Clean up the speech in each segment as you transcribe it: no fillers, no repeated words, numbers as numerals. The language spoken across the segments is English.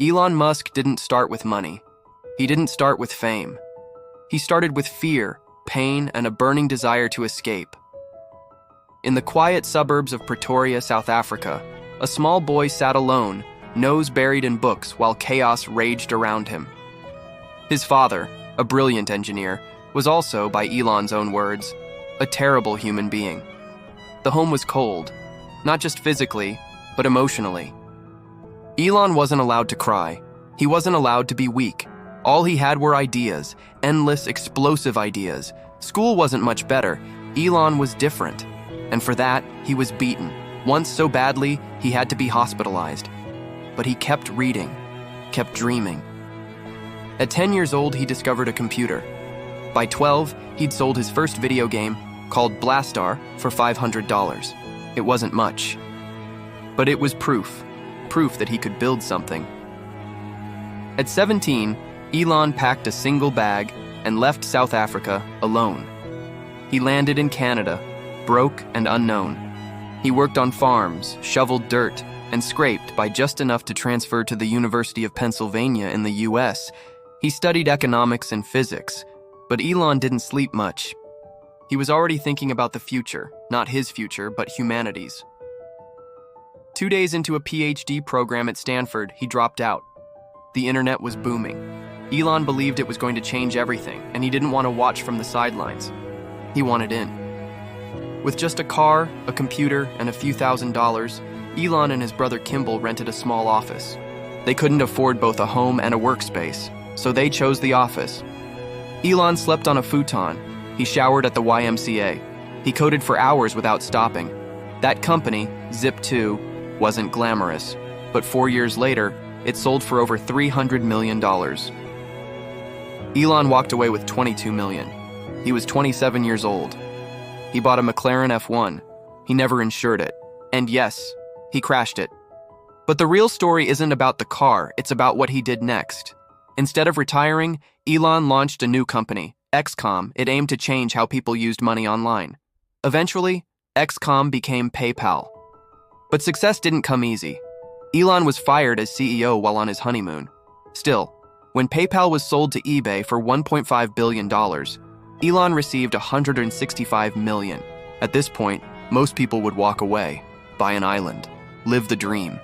Elon Musk didn't start with money. He didn't start with fame. He started with fear, pain, and a burning desire to escape. In the quiet suburbs of Pretoria, South Africa, a small boy sat alone, nose buried in books while chaos raged around him. His father, a brilliant engineer, was also, by Elon's own words, a terrible human being. The home was cold, not just physically, but emotionally. Elon wasn't allowed to cry. He wasn't allowed to be weak. All he had were ideas, endless, explosive ideas. School wasn't much better. Elon was different. And for that, he was beaten. Once so badly, he had to be hospitalized. But he kept reading, kept dreaming. At 10 years old, he discovered a computer. By 12, he'd sold his first video game, called Blastar, for $500. It wasn't much. But it was proof that he could build something. At 17, Elon packed a single bag and left South Africa alone. He landed in Canada, broke and unknown. He worked on farms, shoveled dirt, and scraped by just enough to transfer to the University of Pennsylvania in the US. He studied economics and physics, but Elon didn't sleep much. He was already thinking about the future, not his future, but humanity's. 2 days into a PhD program at Stanford, he dropped out. The internet was booming. Elon believed it was going to change everything, and he didn't want to watch from the sidelines. He wanted in. With just a car, a computer, and a few $1,000s, Elon and his brother Kimball rented a small office. They couldn't afford both a home and a workspace, so they chose the office. Elon slept on a futon. He showered at the YMCA. He coded for hours without stopping. That company, Zip2, wasn't glamorous, but 4 years later, it sold for over $300 million. Elon walked away with $22 million. He was 27 years old. He bought a McLaren F1. He never insured it. And yes, he crashed it. But the real story isn't about the car, it's about what he did next. Instead of retiring, Elon launched a new company, XCOM. It aimed to change how people used money online. Eventually, XCOM became PayPal. But success didn't come easy. Elon was fired as CEO while on his honeymoon. Still, when PayPal was sold to eBay for $1.5 billion, Elon received $165 million. At this point, most people would walk away, buy an island, live the dream.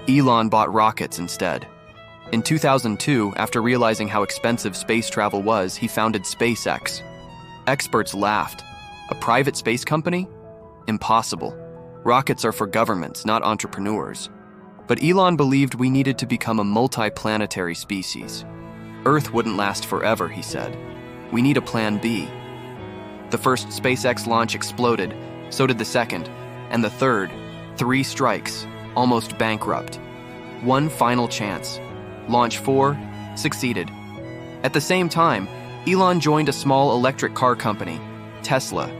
Elon bought rockets instead. In 2002, after realizing how expensive space travel was, he founded SpaceX. Experts laughed. A private space company? Impossible. Rockets are for governments, not entrepreneurs. But Elon believed we needed to become a multi-planetary species. Earth wouldn't last forever, he said. We need a plan B. The first SpaceX launch exploded, so did the second, and the third, 3 strikes, almost bankrupt. One final chance. Launch 4 succeeded. At the same time, Elon joined a small electric car company, Tesla.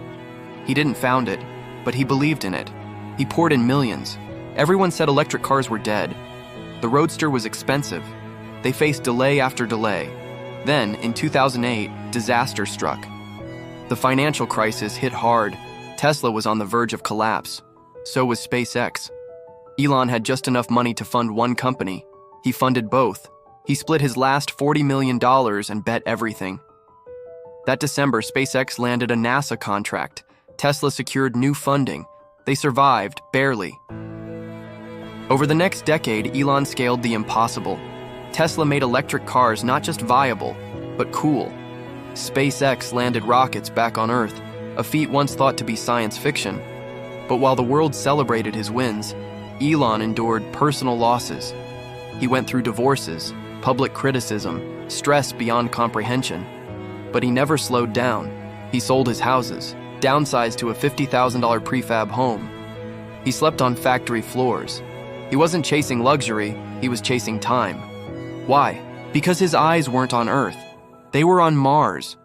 He didn't found it, but he believed in it. He poured in millions. Everyone said electric cars were dead. The Roadster was expensive. They faced delay after delay. Then, in 2008, disaster struck. The financial crisis hit hard. Tesla was on the verge of collapse. So was SpaceX. Elon had just enough money to fund one company. He funded both. He split his last $40 million and bet everything. That December, SpaceX landed a NASA contract. Tesla secured new funding. They survived, barely. Over the next decade, Elon scaled the impossible. Tesla made electric cars not just viable, but cool. SpaceX landed rockets back on Earth, a feat once thought to be science fiction. But while the world celebrated his wins, Elon endured personal losses. He went through divorces, public criticism, stress beyond comprehension. But he never slowed down. He sold his houses, downsized to a $50,000 prefab home. He slept on factory floors. He wasn't chasing luxury, he was chasing time. Why? Because his eyes weren't on Earth. They were on Mars.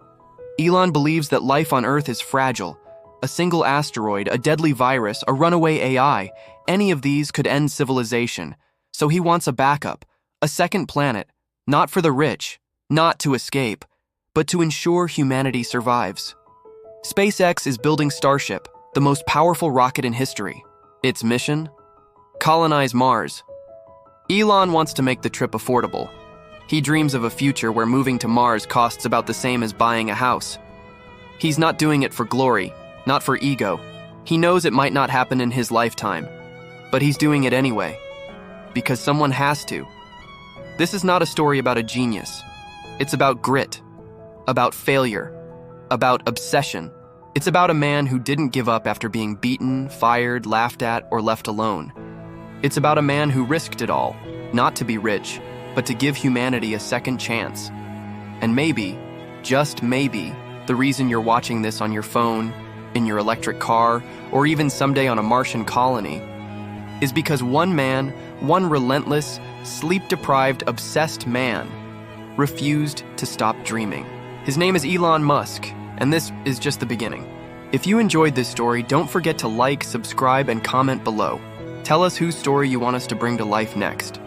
Elon believes that life on Earth is fragile. A single asteroid, a deadly virus, a runaway AI, any of these could end civilization. So he wants a backup, a second planet, not for the rich, not to escape, but to ensure humanity survives. SpaceX is building Starship, the most powerful rocket in history. Its mission? Colonize Mars. Elon wants to make the trip affordable. He dreams of a future where moving to Mars costs about the same as buying a house. He's not doing it for glory, not for ego. He knows it might not happen in his lifetime, but he's doing it anyway, because someone has to. This is not a story about a genius. It's about grit, about failure, about obsession. It's about a man who didn't give up after being beaten, fired, laughed at, or left alone. It's about a man who risked it all, not to be rich, but to give humanity a second chance. And maybe, just maybe, the reason you're watching this on your phone, in your electric car, or even someday on a Martian colony, is because one man, one relentless, sleep-deprived, obsessed man, refused to stop dreaming. His name is Elon Musk, and this is just the beginning. If you enjoyed this story, don't forget to like, subscribe, and comment below. Tell us whose story you want us to bring to life next.